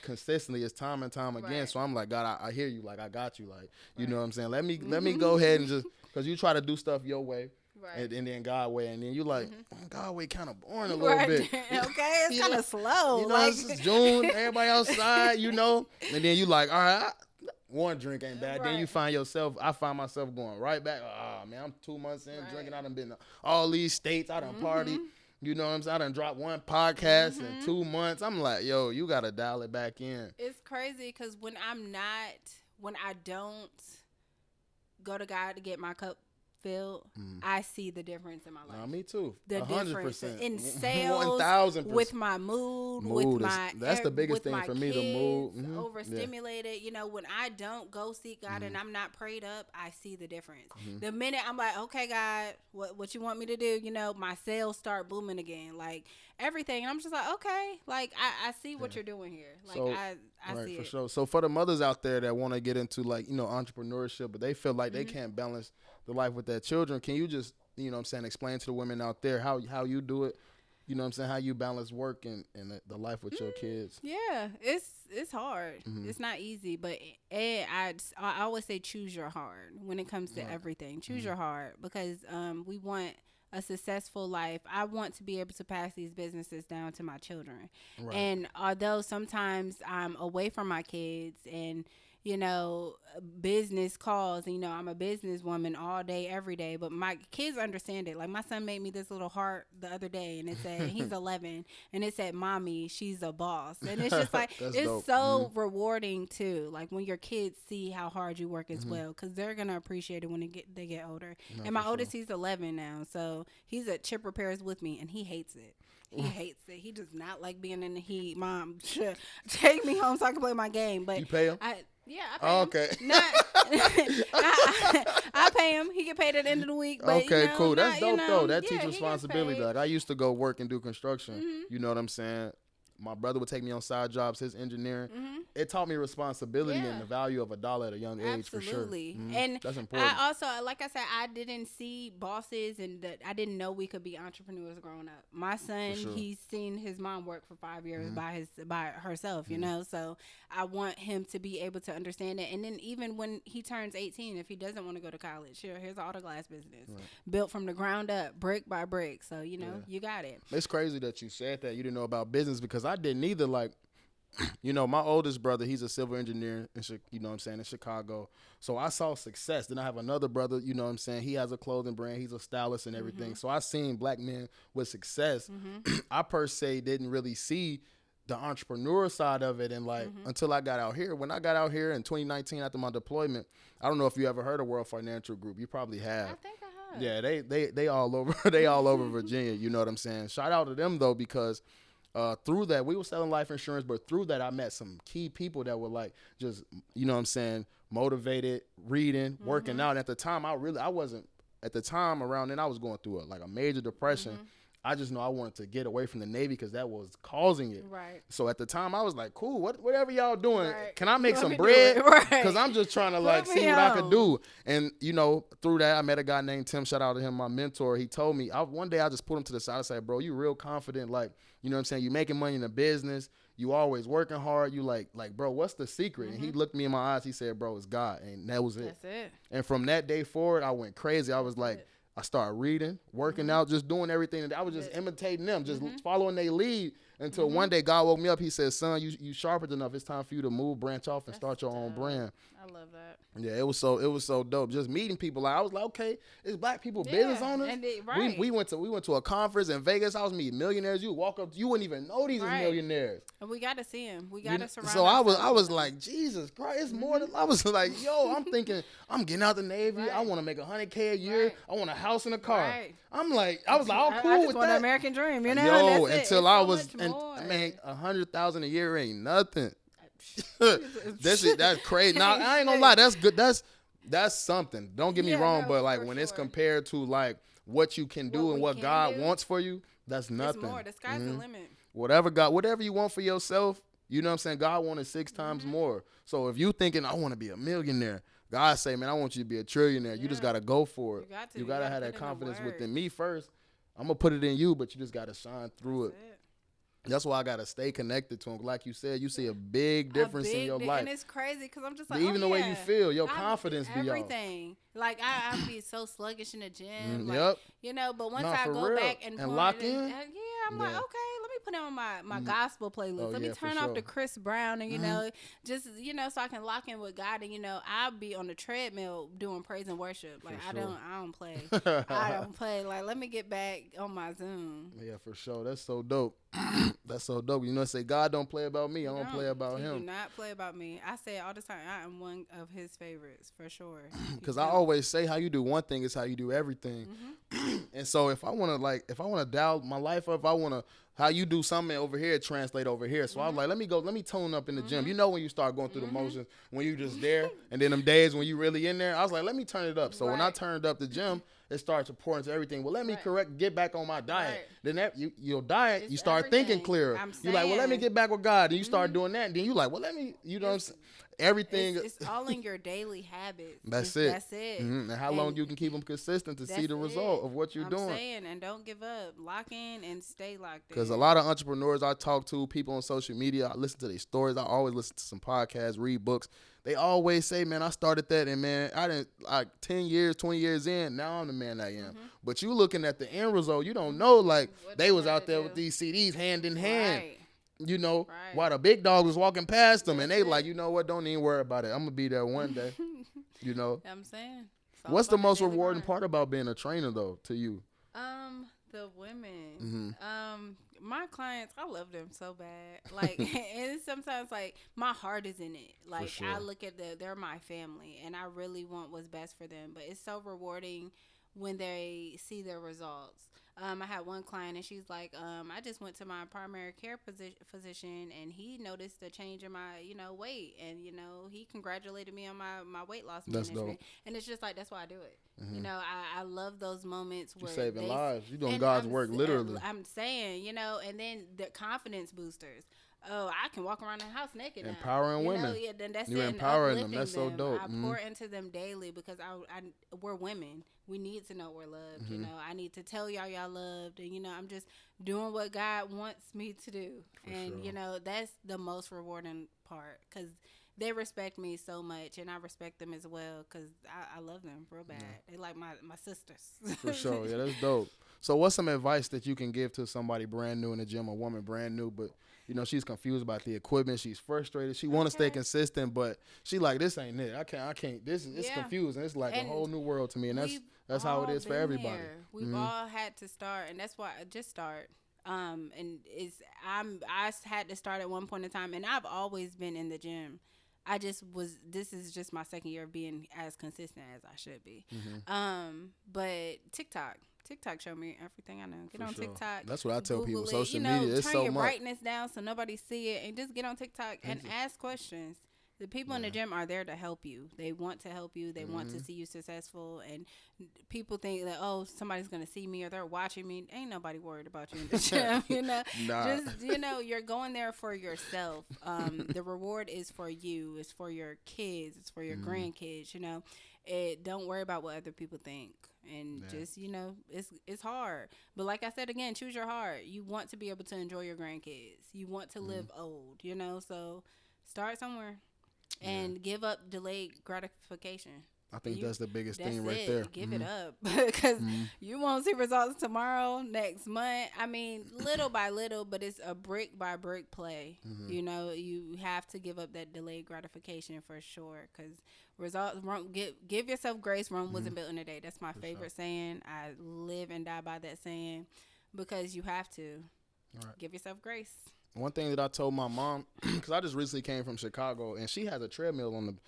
Consistently, it's time and time again. So I'm like, God, I hear you. Like, I got you. Like, you know what I'm saying? Let me go ahead and just, because you try to do stuff your way. Right. And then God way, and then you like, God way kind of boring a little bit. Okay, it's kind of slow. It's June, everybody outside, and then you like, all right, one drink ain't bad. Then you I find myself going right back. Oh man, I'm 2 months in drinking. I done been to all these states. I done party. You know what I'm saying? I done dropped one podcast in 2 months. I'm like, yo, you gotta dial it back in. It's crazy because when I don't go to God to get my cup filled, I see the difference in my life. Me too. The 100%. difference in sales, 1000%. with my mood that's the biggest thing for me. The mood, overstimulated. When I don't go seek God and I'm not prayed up, I see the difference. The minute I'm like, okay, God, what you want me to do? My sales start booming again, like everything. And I'm just like, okay, like I see what you're doing here. Like I see for it. sure. So for the mothers out there that want to get into entrepreneurship, but they feel like they can't balance the life with their children, can you just explain to the women out there how you do it, you know what I'm saying, how you balance work and the life with your kids. Yeah, it's hard. It's not easy, but I always say choose your hard when it comes to everything. Choose your hard, because we want a successful life. I want to be able to pass these businesses down to my children. Right. And although sometimes I'm away from my kids and, you know, business calls, you know, I'm a businesswoman all day, every day, but my kids understand it. Like, my son made me this little heart the other day, and it said, he's 11, and it said, "Mommy, she's a boss." And it's just like, it's dope. So rewarding too. Like, when your kids see how hard you work as well, because they're going to appreciate it when they get older. No, and my oldest, he's 11 now, so he's at chip repairs with me, and he hates it. He hates it. He does not like being in the heat. Mom, take me home so I can play my game. But you pay him? Yeah, I pay him. Okay. I pay him. He get paid at the end of the week. But, okay, you know, cool. That's dope, though. That teaches he responsibility. Like, I used to go work and do construction. You know what I'm saying? My brother would take me on side jobs, his engineering. It taught me responsibility and the value of a dollar at a young age, for sure. Absolutely. And that's important. I also, like I said, I didn't see bosses, and I didn't know we could be entrepreneurs growing up. My son, he's seen his mom work for 5 years by herself, you know, so I want him to be able to understand it. And then even when he turns 18, if he doesn't want to go to college, here's an auto glass business built from the ground up, brick by brick. So, you know, you got it. It's crazy that you said that. You didn't know about business, because I didn't either. Like, you know, my oldest brother, he's a civil engineer you know what I'm saying, in Chicago. So I saw success. Then I have another brother, you know what I'm saying, he has a clothing brand, he's a stylist and everything. So I seen black men with success. I per se didn't really see the entrepreneur side of it, and like until I got out here. When I got out here in 2019 after my deployment, I don't know if you ever heard of World Financial Group. You probably have. I think I have. Yeah, they all over they all over Virginia, you know what I'm saying. Shout out to them though, because through that, we were selling life insurance, but through that, I met some key people that were like, just, you know what I'm saying, motivated, reading, working out. And at the time, I wasn't, at the time around then, I was going through a major depression. I just know I wanted to get away from the Navy because that was causing it. Right. So at the time, I was like, cool, whatever y'all doing, can I make some bread? Because I'm just trying to see what I could do. And, you know, through that, I met a guy named Tim. Shout out to him, my mentor. He told me, one day I just put him to the side and said, bro, you real confident. Like, you know what I'm saying? You making money in the business. You always working hard. You like, bro, what's the secret? And he looked me in my eyes. He said, bro, it's God. And that was it. That's it. And from that day forward, I went crazy. I was like, I started reading, working out, just doing everything. And I was just imitating them, just following their lead until one day God woke me up. He said, son, you sharpened enough. It's time for you to move, branch off, and start your own brand. I love that. Yeah, it was so dope. Just meeting people. Like, I was like, okay, it's black people business owners. And we went to a conference in Vegas. I was meeting millionaires. You walk up, you wouldn't even know these are millionaires. And we got to see them. We got to surround. So I was like, Jesus Christ, it's more than. I was like, yo, I'm thinking, I'm getting out the Navy. I want to make $100K a year. I want a house and a car. I'm like, I was like, oh, cool I with just want that. the American dream, you know. Yo, that's until I was, man, $100,000 a year ain't nothing. That's crazy. Now I ain't gonna lie, that's good. That's something. Don't get me wrong, but like when it's compared to like what you can do and what God wants for you, that's nothing. It's more. The sky's the limit. Whatever you want for yourself, you know what I'm saying? God wanted 6 times more. So if you thinking I want to be a millionaire, God say, man, I want you to be a trillionaire. You just gotta go for it. You gotta have that confidence within me first. I'm gonna put it in you, but you just gotta shine through it. That's why I gotta stay connected to him. Like you said, you see a big difference in your life, and it's crazy because I'm just like, even the way you feel, your confidence be everything. Like I be so sluggish in the gym, like, you know. But once I go back and lock in, I'm like, okay, let me put on my gospel playlist. Let me turn off the Chris Brown and you know, just so I can lock in with God. And you know, I'll be on the treadmill doing praise and worship. Like I don't play. I don't play. Like let me get back on my Zoom. Yeah, for sure. That's so dope. That's so dope. You know, say God don't play about me. I don't play about him. Do not play about me. I say it all the time. I am one of his favorites for sure. Because I always say how you do one thing is how you do everything. And so if I want to dial my life up, how you do something over here, translate over here. So I was like, let me tone up in the gym. You know when you start going through the motions, when you just there, and then them days when you really in there, I was like, let me turn it up. So when I turned up the gym, it starts to pour into everything. Well, let me get back on my diet. Then your diet, you start thinking clearer. You're like, well, let me get back with God. And you start doing that. And then you like, well, let me, you know what I'm saying? everything. It's all in your daily habits. That's it. That's it. And how long you can keep them consistent to see the result of what you're doing. I'm saying, and don't give up. Lock in and stay locked in. Because a lot of entrepreneurs I talk to, people on social media, I listen to their stories. I always listen to some podcasts, read books. They always say, man, I started that, and man, I didn't, like 10 years, 20 years in, now I'm the man I am. But you looking at the end result, you don't know, like, what they was out there with these CDs hand in hand. You know, while the big dog was walking past them, and they like, you know what, don't even worry about it. I'm going to be there one day, you know. I'm saying. What's the most rewarding part about being a trainer, though, to you? The women. My clients, I love them so bad. Like, and sometimes, like, my heart is in it. Like, sure. I look at they're my family, and I really want what's best for them. But it's so rewarding when they see their results. I had one client, and she's like, I just went to my primary care physician, and he noticed a change in my, weight. And, he congratulated me on my weight loss management. Dope. And it's just like, that's why I do it. I love those moments where you're saving lives. You're doing God's work, literally. I'm saying, and then the confidence boosters. Oh, I can walk around the house naked now. Empowering women. Yeah, then that's You're empowering them. That's so dope. I pour into them daily because we're women. We need to know we're loved. I need to tell y'all loved, and I'm just doing what God wants me to do. For and sure. That's the most rewarding part because they respect me so much, and I respect them as well because I love them real bad. They like my sisters. For sure. Yeah, that's dope. So what's some advice that you can give to somebody brand new in the gym, a woman brand new, but she's confused about the equipment. She's frustrated. She want to stay consistent, but she like, this ain't it. I can't. It's confusing. It's like a whole new world to me, and that's how it is for everybody. We've all had to start, and that's why I just start. And I had to start at one point in time, and I've always been in the gym. This is just my second year of being as consistent as I should be. But TikTok showed me everything I know. Get on TikTok. That's what I tell people. Social media, it's so much. Turn your brightness down so nobody see it, and just get on TikTok and ask questions. The people in the gym are there to help you. They want to help you. They want to see you successful. And people think that, oh, somebody's going to see me or they're watching me. Ain't nobody worried about you in the gym, Nah. Just, you're going there for yourself. The reward is for you. It's for your kids. It's for your grandkids, Don't worry about what other people think. And just, it's hard. But like I said, again, choose your heart. You want to be able to enjoy your grandkids. You want to live old, so start somewhere. And give up delayed gratification. I think that's the biggest thing right there. Give it up because you won't see results tomorrow, next month. I mean, little by little, but it's a brick by brick play. You have to give up that delayed gratification for sure because results. Give yourself grace. Rome wasn't built in a day. That's my favorite saying. I live and die by that saying because you have to give yourself grace. One thing that I told my mom, because I just recently came from Chicago, and she has a treadmill on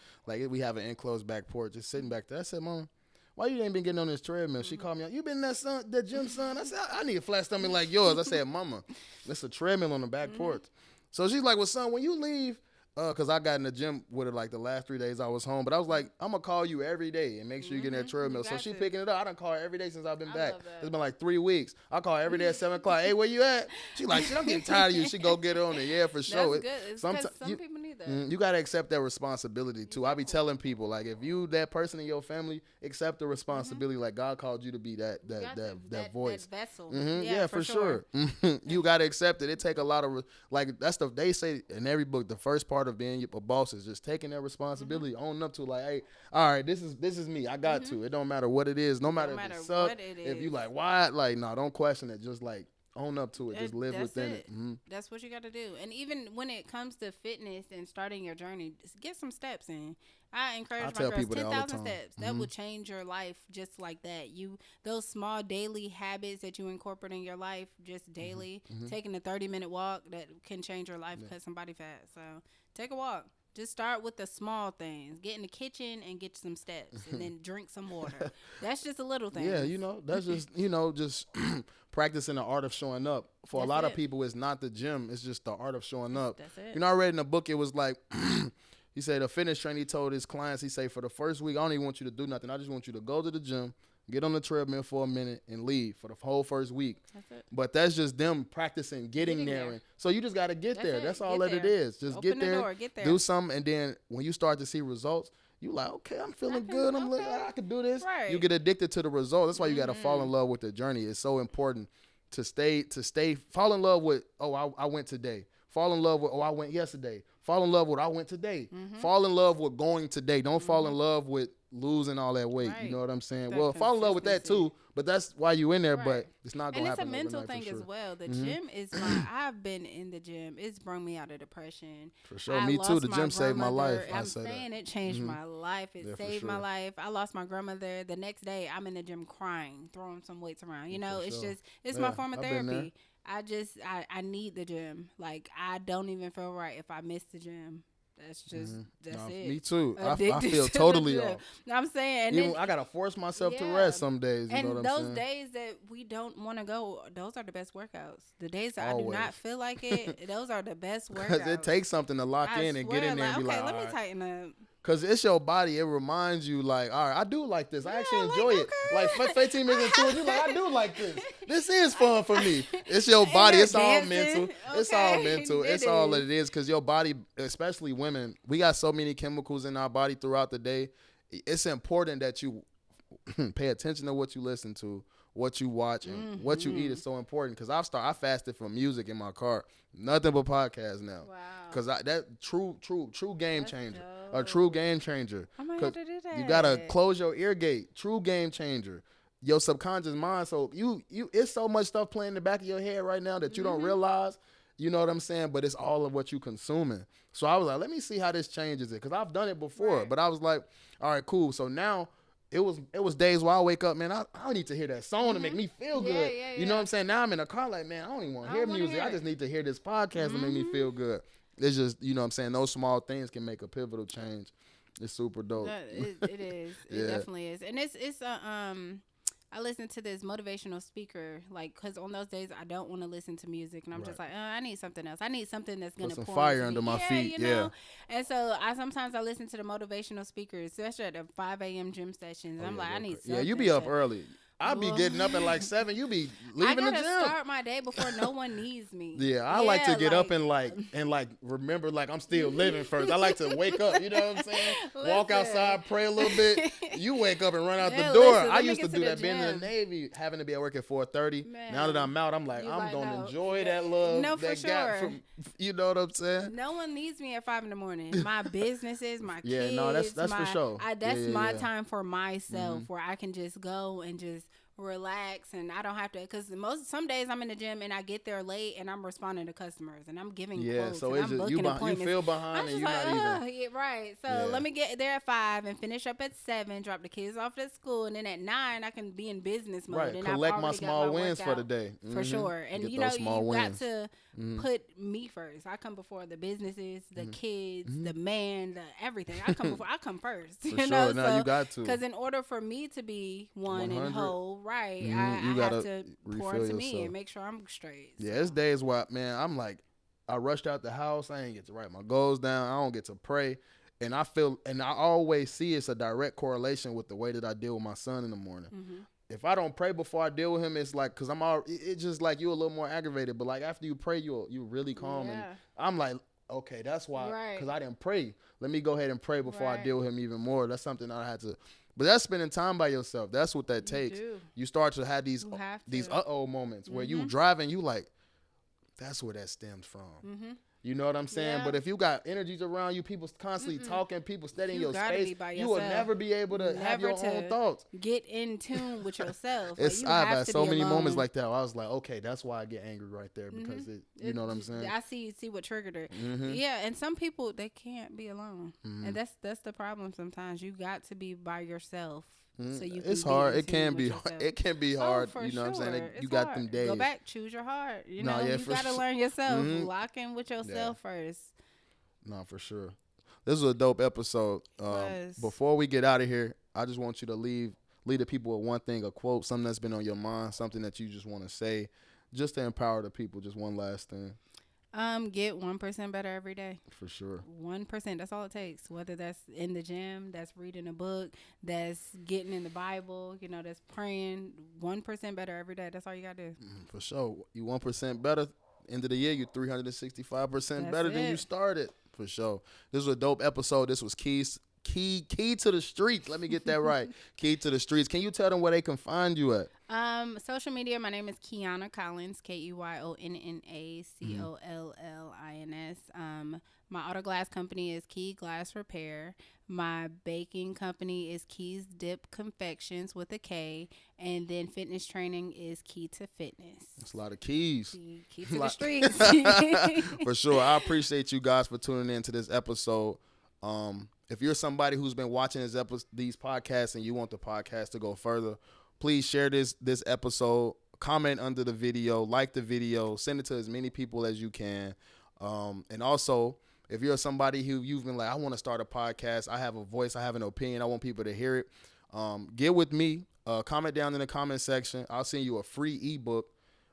we have an enclosed back porch, just sitting back there. I said, Mom, why you ain't been getting on this treadmill? She called me out. You been in that gym, son? I said, I need a flat stomach like yours. I said, Mama, it's a treadmill on the back porch. So she's like, well, son, when you leave, because I got in the gym with her like the last 3 days I was home. But I was like, I'm going to call you every day and make sure you get in that treadmill. So she picking it up. I done call her every day since I've been back. It's been like 3 weeks. I call her every day at 7 o'clock. Hey, where you at? She like, shit, I'm getting tired of you. She go get her on it. Yeah, for sure. That's good. It's some people need that. You got to accept that responsibility too. I be telling people, like, if you that person in your family, accept the responsibility. Like God called you to be that voice. That vessel. Yeah, for sure. You got to accept it. It take a lot of, they say in every book, the first part of being a boss is just taking that responsibility, owning up to like, hey, all right, this is me. I got to. It don't matter what it is. No matter if it sucks. If you like, why? Like, no, don't question it. Just like own up to it. Just live within it. That's what you got to do. And even when it comes to fitness and starting your journey, just get some steps in. I encourage my girls 10,000 steps. That will change your life just like that. Those small daily habits that you incorporate in your life, just daily, taking a 30-minute walk that can change your life because somebody fat. So take a walk. Just start with the small things. Get in the kitchen and get some steps, and then drink some water. That's just a little thing. Yeah, that's just just practicing the art of showing up. For a lot of people, it's not the gym. It's just the art of showing up. That's it. I read in a book, it was like, he said a fitness trainer, he told his clients, he said, for the first week, I don't even want you to do nothing. I just want you to go to the gym, get on the treadmill for a minute, and leave for the whole first week. That's it. But that's just them practicing getting there. And so you just got to get there. That's all that it is. Just Open get there, the door, get there, do something, and then when you start to see results, you like, okay, I'm feeling good. I'm like, I can do this. Right. You get addicted to the result. That's why you got to fall in love with the journey. It's so important to fall in love with, I went today. Fall in love with, I went yesterday. Fall in love with, I went today. Fall in love with going today. Don't fall in love with losing all that weight. Right. You know what I'm saying? That Well, fall in love with that too, but that's why you in there, but it's not going to happen. And it's a mental overnight thing for sure. as well. The gym is I've been in the gym. It's brought me out of depression. For sure. Me too. The gym saved my life. I'm saying it changed my life. It saved my life. I lost my grandmother. The next day, I'm in the gym crying, throwing some weights around. You know, it's just, it's my form of therapy. I need the gym. Like, I don't even feel right if I miss the gym. That's just, it. Me too. I feel totally off. I'm saying. And I got to force myself to rest some days. You know what I'm saying? And those days that we don't want to go, those are the best workouts. The days that I do not feel like it, those are the best workouts. Because it takes something to lock in and get in there and be like, let me tighten up. Because it's your body. It reminds you, like, all right, I do like this. I actually enjoy it. Like, 15 minutes into it, you're like, I do like this. This is fun for me. It's your body. It's all mental. It's all mental. It's all that it is. Because your body, especially women, we got so many chemicals in our body throughout the day. It's important that you pay attention to what you listen to, what you watch, and what you eat is so important. Because I fasted from music in my car. Nothing but podcasts now. Wow. Because that true game changer. A true game changer. I might have to do that. You gotta close your ear gate. True game changer. Your subconscious mind. So you it's so much stuff playing in the back of your head right now that you don't realize. You know what I'm saying? But it's all of what you consuming. So I was like, let me see how this changes it. Because I've done it before. Right. But I was like, all right, cool. So now it was days where I wake up, man, I need to hear that song to make me feel good. You know what I'm saying? Now I'm in a car like, man, I don't even want to hear music. I just need to hear this podcast to make me feel good. It's just, you know what I'm saying, those small things can make a pivotal change. It's super dope. It is. It definitely is. And it's I listen to this motivational speaker, like, because on those days I don't want to listen to music, and I'm just like, I need something else. I need something that's going to put some fire under my feet. You know? And so sometimes I listen to the motivational speakers, especially at the 5 a.m. gym sessions. And I'm like, I need something. Yeah, you be up early. I be getting up at like 7. You be leaving the gym. I gotta start my day before no one needs me. I like to get up and remember like I'm still living first. I like to wake up. You know what I'm saying? Walk outside, pray a little bit. You wake up and run out the door. I used to do that. Being in the Navy, having to be at work at 4:30. Now that I'm out, I'm like, I'm gonna enjoy that love. No, for that sure. gap from, you know what I'm saying? No one needs me at 5 a.m. My businesses, my kids. Yeah, no, that's for sure. That's my time for myself, where I can just go and just relax, and I don't have to, because some days I'm in the gym and I get there late and I'm responding to customers and I'm giving quotes, so and I'm booking appointments. You feel behind and you're not even right. So let me get there at 5 and finish up at 7, drop the kids off at school, and then at 9 I can be in business mode. Right, and collect my small wins for the day. For sure. And you know, you got to put me first. I come before the businesses, the kids, the man, the everything. I come first. For sure. No, you got to. Because in order for me to be one 100. and whole, right, you I have to pour into yourself. me and make sure I'm straight. Yeah, it's days where, man, I'm like, I rushed out the house. I ain't get to write my goals down. I don't get to pray. And I always see it's a direct correlation with the way that I deal with my son in the morning. If I don't pray before I deal with him, it's like, because it's just like you're a little more aggravated. But like after you pray, you really calm. And I'm like, okay, that's why, because I didn't pray. Let me go ahead and pray before I deal with him even more. That's something I had to. But that's spending time by yourself. That's what that takes. You start to have these moments where you driving, you like, that's where that stems from. You know what I'm saying? Yeah. But if you got energies around you, people constantly talking, people steadying your space, you will never be able to have your own thoughts. Get in tune with yourself. I've had so many moments like that. I was like, okay, that's why I get angry right there, because you know what I'm saying? I see what triggered it. Yeah, and some people, they can't be alone. And that's the problem sometimes. You got to be by yourself. So you it's hard. It can be hard. It can be hard. You know what I'm saying? You got them days. Go back, choose your heart. You know, you got to learn yourself. Lock in with yourself first. No, for sure. This was a dope episode. Before we get out of here, I just want you to leave the people with one thing, a quote, something that's been on your mind, something that you just want to say, just to empower the people. Just one last thing. Get 1% better every day. For sure. 1%. That's all it takes. Whether that's in the gym, that's reading a book, that's getting in the Bible, that's praying. 1% better every day. That's all you gotta do. For sure. You 1% better. End of the year, you 365% better than you started. For sure. This was a dope episode. This was Key to the Streets. Let me get that right. Key to the Streets. Can you tell them where they can find you at? Social media, my name is Keyonna Collins, KeyonnaCollins. My auto glass company is Key Glass Repair. My baking company is Keys Dip Confections with a K. And then fitness training is Key to Fitness. That's a lot of keys. Key to the streets. For sure. I appreciate you guys for tuning in to this episode. If you're somebody who's been watching these podcasts and you want the podcast to go further, please share this episode, comment under the video, like the video, send it to as many people as you can. And also, if you're somebody who you've been like, I want to start a podcast, I have a voice, I have an opinion, I want people to hear it, get with me, comment down in the comment section. I'll send you a free ebook,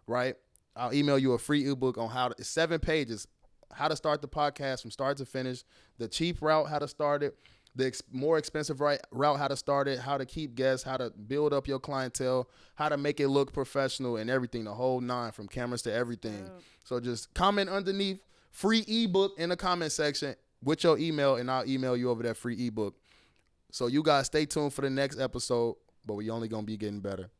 right? I'll email you a free ebook on 7 pages, how to start the podcast from start to finish, the cheap route, how to start it, the more expensive route, how to start it, how to keep guests, how to build up your clientele, how to make it look professional and everything, the whole 9 from cameras to everything. So just comment underneath, free ebook in the comment section with your email, and I'll email you over that free ebook. So you guys stay tuned for the next episode, but we only going to be getting better.